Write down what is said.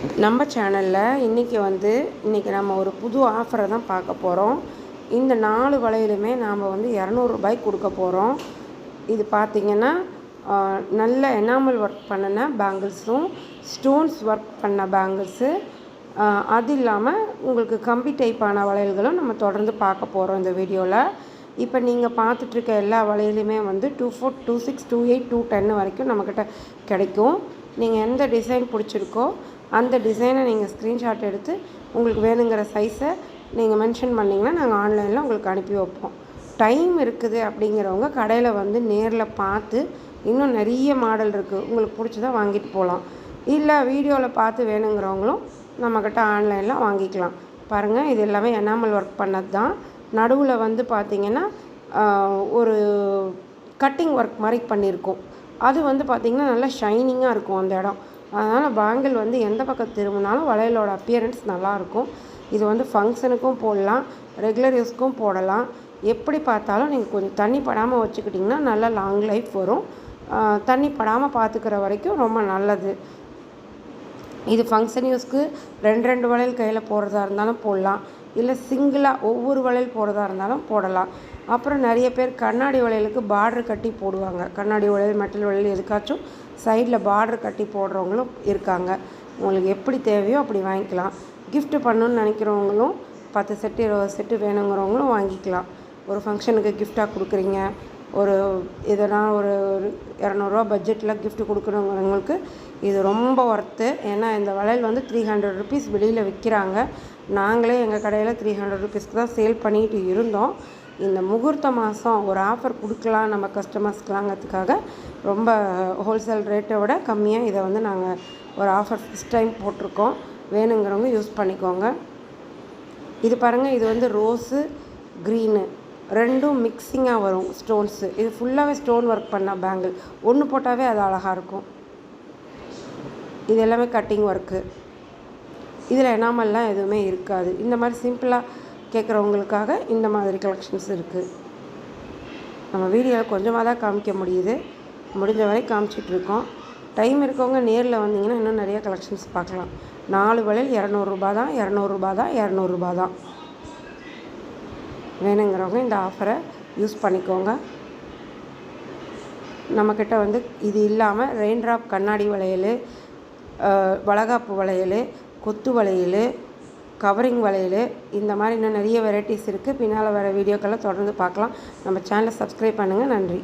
நம்ம சேனலில் இன்றைக்கி நம்ம ஒரு புது ஆஃபரை தான் பார்க்க போகிறோம். இந்த 4 வளையலுமே நாம் வந்து 200 ரூபாய்க்கு கொடுக்க போகிறோம். இது பார்த்திங்கன்னா நல்ல எனாமல் ஒர்க் பண்ணின பேங்கிள்ஸும் ஸ்டோன்ஸ் ஒர்க் பண்ண பேங்கிள்ஸு, அது இல்லாமல் உங்களுக்கு கம்பி டைப்பான வளையல்களும் நம்ம தொடர்ந்து பார்க்க போகிறோம் இந்த வீடியோவில். இப்போ நீங்கள் பார்த்துட்ருக்க எல்லா வளையலுமே வந்து 24, 26, 28, 210 வரைக்கும் நம்மக்கிட்ட கிடைக்கும். நீங்கள் எந்த டிசைன் பிடிச்சிருக்கோ அந்த டிசைனை நீங்கள் ஸ்க்ரீன்ஷாட் எடுத்து உங்களுக்கு வேணுங்கிற சைஸை நீங்கள் மென்ஷன் பண்ணிங்கன்னா நாங்கள் ஆன்லைனில் உங்களுக்கு அனுப்பி வைப்போம். டைம் இருக்குது அப்படிங்கிறவங்க கடையில் வந்து நேரில் பார்த்து இன்னும் நிறைய மாடல் இருக்குது, உங்களுக்கு பிடிச்சதை வாங்கிட்டு போகலாம். இல்லை வீடியோவில் பார்த்து வேணுங்கிறவங்களும் நம்மக்கிட்ட ஆன்லைனில் வாங்கிக்கலாம். பாருங்கள், இது எல்லாமே எனாமல் ஒர்க் பண்ணது தான். நடுவில் வந்து பார்த்திங்கன்னா ஒரு கட்டிங் ஒர்க் மாதிரி பண்ணியிருக்கோம். அது வந்து பார்த்திங்கன்னா நல்லா ஷைனிங்காக இருக்கும் அந்த இடம். அதனால் பேங்கிள் வந்து எந்த பக்கம் திரும்பினாலும் வளையலோட அப்பியரன்ஸ் நல்லாயிருக்கும். இது வந்து ஃபங்க்ஷனுக்கும் போடலாம், ரெகுலர் யூஸ்க்கும் போடலாம். எப்படி பார்த்தாலும் நீங்கள் கொஞ்சம் தண்ணி படாமல் வச்சுக்கிட்டிங்கன்னா நல்லா லாங் லைஃப் வரும். தண்ணி படாமல் பார்த்துக்கிற வரைக்கும் ரொம்ப நல்லது. இது ஃபங்க்ஷன் யூஸ்க்கு 2 வளையல் கையில் போடுறதா இருந்தாலும் போடலாம், இல்லை சிங்கிளாக ஒவ்வொரு வளையல் போடுறதா இருந்தாலும் போடலாம். அப்புறம் நிறைய பேர் கண்ணாடி வளையலுக்கு பார்டர் கட்டி போடுவாங்க. கண்ணாடி வளையல், மெட்டல் வளையல் எதுக்காச்சும் சைடில் பார்டர் கட்டி போடுறவங்களும் இருக்காங்க. உங்களுக்கு எப்படி தேவையோ அப்படி வாங்கிக்கலாம். கிஃப்ட் பண்ணணுன்னு நினைக்கிறவங்களும் 10 செட்டு 20 செட்டு வேணுங்கிறவங்களும் வாங்கிக்கலாம். ஒரு ஃபங்க்ஷனுக்கு கிஃப்டாக கொடுக்குறீங்க, ஒரு எதனா ஒரு 200 ரூபா பட்ஜெட்டில் கிஃப்ட் கொடுக்குறவங்களுக்கு இது ரொம்ப ஒர்த்து. ஏன்னா இந்த வளையல் வந்து 300 ருபீஸ் வெளியில் விற்கிறாங்க. நாங்களே எங்கள் கடையில் 300 ருபீஸ்க்கு தான் சேல் பண்ணிட்டு இருந்தோம். இந்த முகூர்த்த மாதம் ஒரு ஆஃபர் கொடுக்கலாம் நம்ம கஸ்டமர்ஸ்க்கலாங்கிறதுக்காக ரொம்ப ஹோல்சேல் ரேட்டை விட கம்மியாக இதை வந்து நாங்கள் ஒரு ஆஃபர் ஃபஸ்ட் டைம் போட்டிருக்கோம். வேணுங்கிறவங்க யூஸ் பண்ணிக்கோங்க. இது பாருங்கள், இது வந்து ரோஸு க்ரீனு ரெண்டும் மிக்சிங்காக வரும் ஸ்டோன்ஸு. இது ஃபுல்லாகவே ஸ்டோன் ஒர்க் பண்ண பேங்கிள். ஒன்று போட்டாவே அது அழகாக இருக்கும். இது எல்லாமே கட்டிங் ஒர்க்கு. இதில் எனாமல்லாம் எதுவுமே இருக்காது. இந்த மாதிரி சிம்பிளாக கேட்குறவங்களுக்காக இந்த மாதிரி கலெக்ஷன்ஸ் இருக்குது. நம்ம வீடியோவில் கொஞ்சமாக தான் காமிக்க முடியுது, முடிஞ்ச வரை காமிச்சிட்ருக்கோம். டைம் இருக்கவங்க நேரில் வந்தீங்கன்னா இன்னும் நிறைய கலெக்ஷன்ஸ் பார்க்கலாம். 4 வளையல் 200 ரூபா தான், 200 ரூபா தான், 200 ரூபா தான். வேணுங்கிறவங்க இந்த ஆஃபரை யூஸ் பண்ணிக்கோங்க. நம்மக்கிட்ட வந்து இது இல்லாமல் ரெயின் ட்ராப் கண்ணாடி வளையல், வளகாப்பு வளையல், கொத்து வளையல், கவரிங் வளையல், இந்த மாதிரி இன்னும் நிறைய வெரைட்டிஸ் இருக்குது. பின்னால் வர வீடியோக்கெல்லாம் தொடர்ந்து பார்க்கலாம். நம்ம சேனலை சப்ஸ்கிரைப் பண்ணுங்கள். நன்றி.